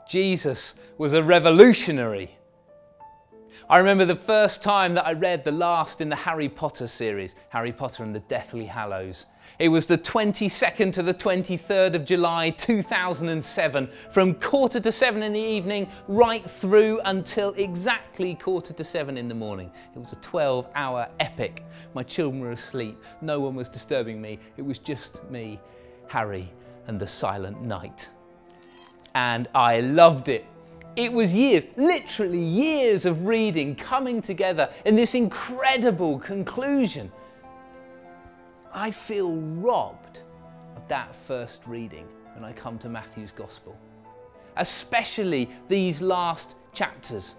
Jesus was a revolutionary. I remember the first time that I read the last in the Harry Potter series, Harry Potter and the Deathly Hallows. It was the 22nd to the 23rd of July 2007, from 6:45 in the evening right through until exactly 7:45 in the morning. It was a 12-hour epic. My children were asleep, no one was disturbing me. It was just me, Harry, and the Silent Night. And I loved it. It was years, literally years of reading coming together in this incredible conclusion. I feel robbed of that first reading when I come to Matthew's Gospel, especially these last chapters,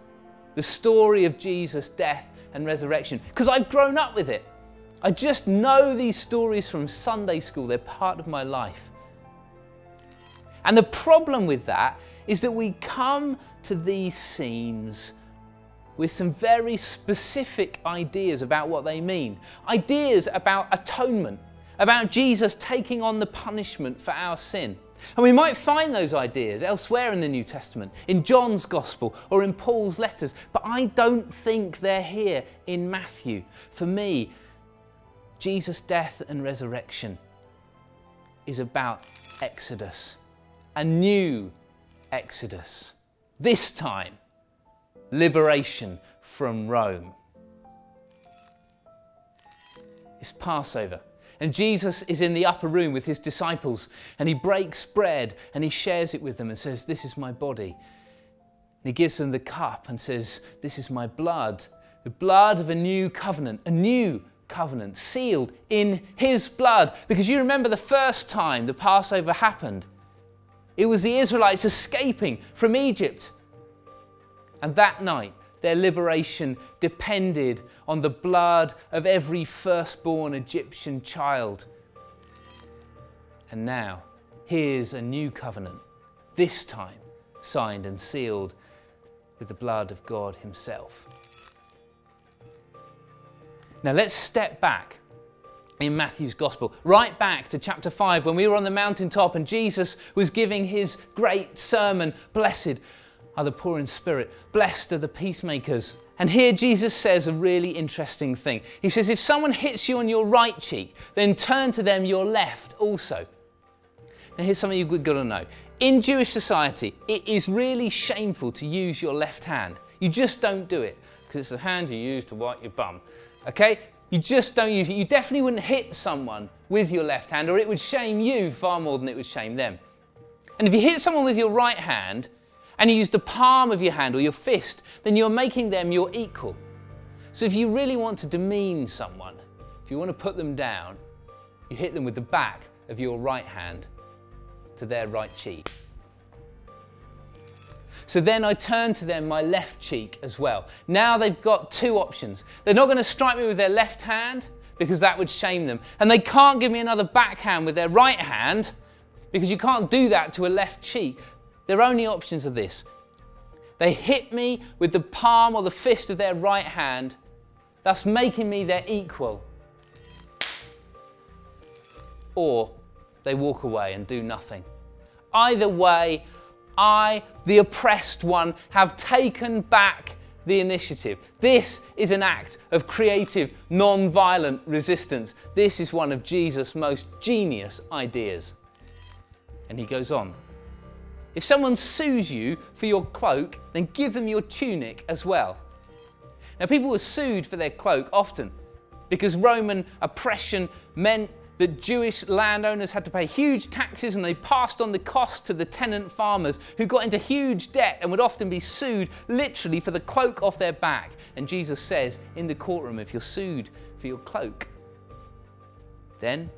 the story of Jesus' death and resurrection, because I've grown up with it. I just know these stories from Sunday school. They're part of my life. And the problem with that is that we come to these scenes with some very specific ideas about what they mean. Ideas about atonement, about Jesus taking on the punishment for our sin. And we might find those ideas elsewhere in the New Testament, in John's Gospel or in Paul's letters, but I don't think they're here in Matthew. For me, Jesus' death and resurrection is about Exodus. A new Exodus. This time, liberation from Rome. It's Passover, and Jesus is in the upper room with his disciples, and he breaks bread and he shares it with them and says, "This is my body." And he gives them the cup and says, "This is my blood, the blood of a new covenant sealed in his blood." Because you remember the first time the Passover happened, it was the Israelites escaping from Egypt. And that night, their liberation depended on the blood of every firstborn Egyptian child. And now, here's a new covenant, this time signed and sealed with the blood of God himself. Now let's step back in Matthew's Gospel, right back to chapter 5 when we were on the mountaintop and Jesus was giving his great sermon, "Blessed are the poor in spirit, blessed are the peacemakers." And here Jesus says a really interesting thing. He says, if someone hits you on your right cheek, then turn to them your left also. Now here's something you've got to know. In Jewish society, it is really shameful to use your left hand. You just don't do it, because it's the hand you use to wipe your bum, okay? You just don't use it. You definitely wouldn't hit someone with your left hand, or it would shame you far more than it would shame them. And if you hit someone with your right hand, and you use the palm of your hand or your fist, then you're making them your equal. So if you really want to demean someone, if you want to put them down, you hit them with the back of your right hand to their right cheek. So then I turn to them my left cheek as well. Now they've got two options. They're not going to strike me with their left hand because that would shame them. And they can't give me another backhand with their right hand because you can't do that to a left cheek. Their only options are this. They hit me with the palm or the fist of their right hand, thus making me their equal. Or they walk away and do nothing. Either way, I, the oppressed one, have taken back the initiative. This is an act of creative, non-violent resistance. This is one of Jesus' most genius ideas. And he goes on. If someone sues you for your cloak, then give them your tunic as well. Now, people were sued for their cloak often because Roman oppression meant that Jewish landowners had to pay huge taxes, and they passed on the cost to the tenant farmers who got into huge debt and would often be sued literally for the cloak off their back. And Jesus says in the courtroom, if you're sued for your cloak, then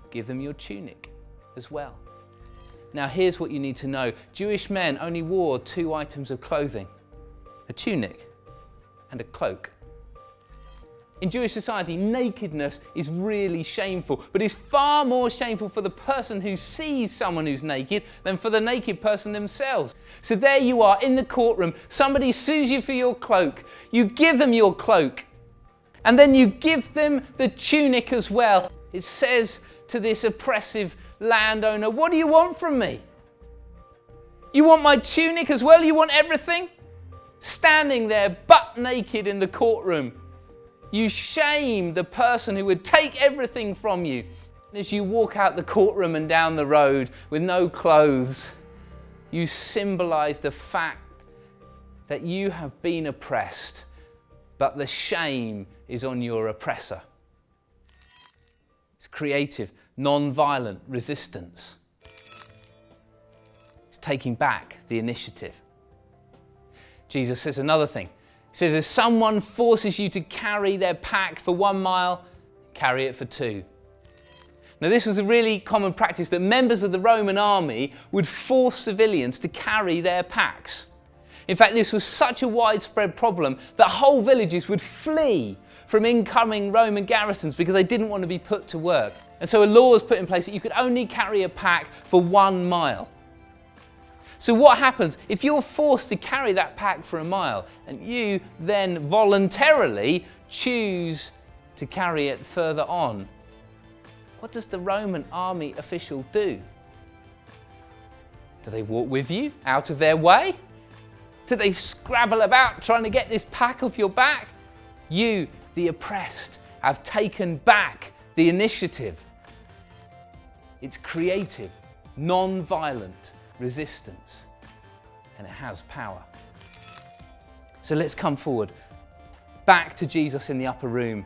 give them your tunic as well. Now here's what you need to know. Jewish men only wore two items of clothing, a tunic and a cloak. In Jewish society, nakedness is really shameful, but it's far more shameful for the person who sees someone who's naked than for the naked person themselves. So there you are in the courtroom, somebody sues you for your cloak, you give them your cloak, And then you give them the tunic as well. It says to this oppressive landowner, what do you want from me? You want my tunic as well? You want everything? Standing there butt naked in the courtroom, you shame the person who would take everything from you. As you walk out the courtroom and down the road with no clothes, you symbolize the fact that you have been oppressed, but the shame is on your oppressor. It's creative, non-violent resistance. It's taking back the initiative. Jesus says another thing. He says, if someone forces you to carry their pack for 1 mile, carry it for 2. Now, this was a really common practice that members of the Roman army would force civilians to carry their packs. In fact, this was such a widespread problem that whole villages would flee from incoming Roman garrisons because they didn't want to be put to work. And so a law was put in place that you could only carry a pack for 1 mile. So what happens if you're forced to carry that pack for 1 mile and you then voluntarily choose to carry it further on? What does the Roman army official do? Do they walk with you out of their way? Do they scrabble about trying to get this pack off your back? You, the oppressed, have taken back the initiative. It's creative, non-violent resistance, and it has power. So let's come forward, back to Jesus in the upper room.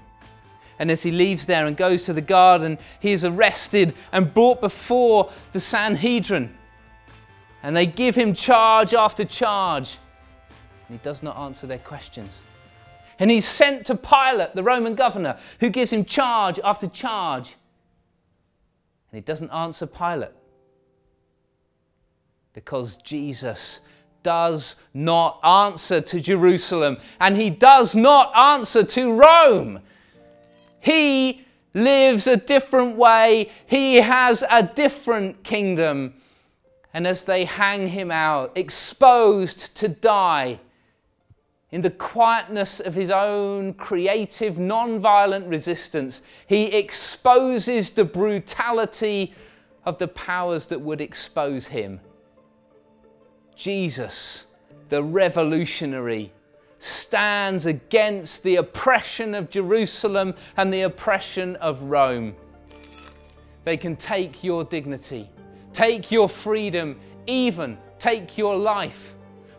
And as he leaves there and goes to the garden, he is arrested and brought before the Sanhedrin. And they give him charge after charge. And he does not answer their questions. And he's sent to Pilate, the Roman governor, who gives him charge after charge. And he doesn't answer Pilate. Because Jesus does not answer to Jerusalem. And he does not answer to Rome. He lives a different way. He has a different kingdom. And as they hang him out, exposed to die, in the quietness of his own creative, non-violent resistance, he exposes the brutality of the powers that would expose him. Jesus, the revolutionary, stands against the oppression of Jerusalem and the oppression of Rome. They can take your dignity, take your freedom, even take your life.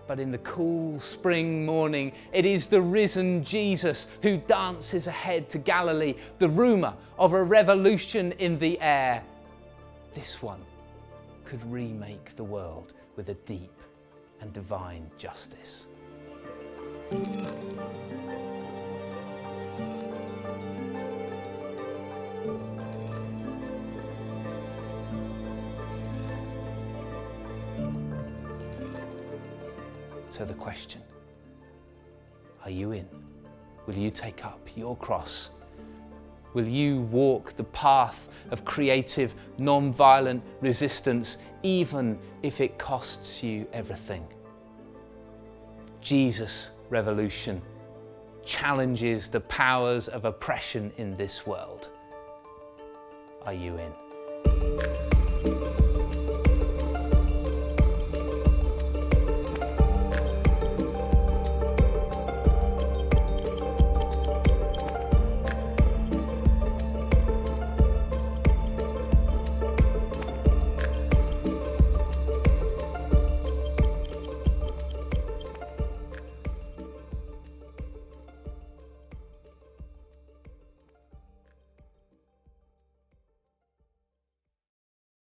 But in the cool spring morning, it is the risen Jesus who dances ahead to Galilee, the rumour of a revolution in the air. This one could remake the world with a deep and divine justice. So the question, are you in? Will you take up your cross? Will you walk the path of creative, non-violent resistance, even if it costs you everything? Jesus' revolution challenges the powers of oppression in this world. Are you in?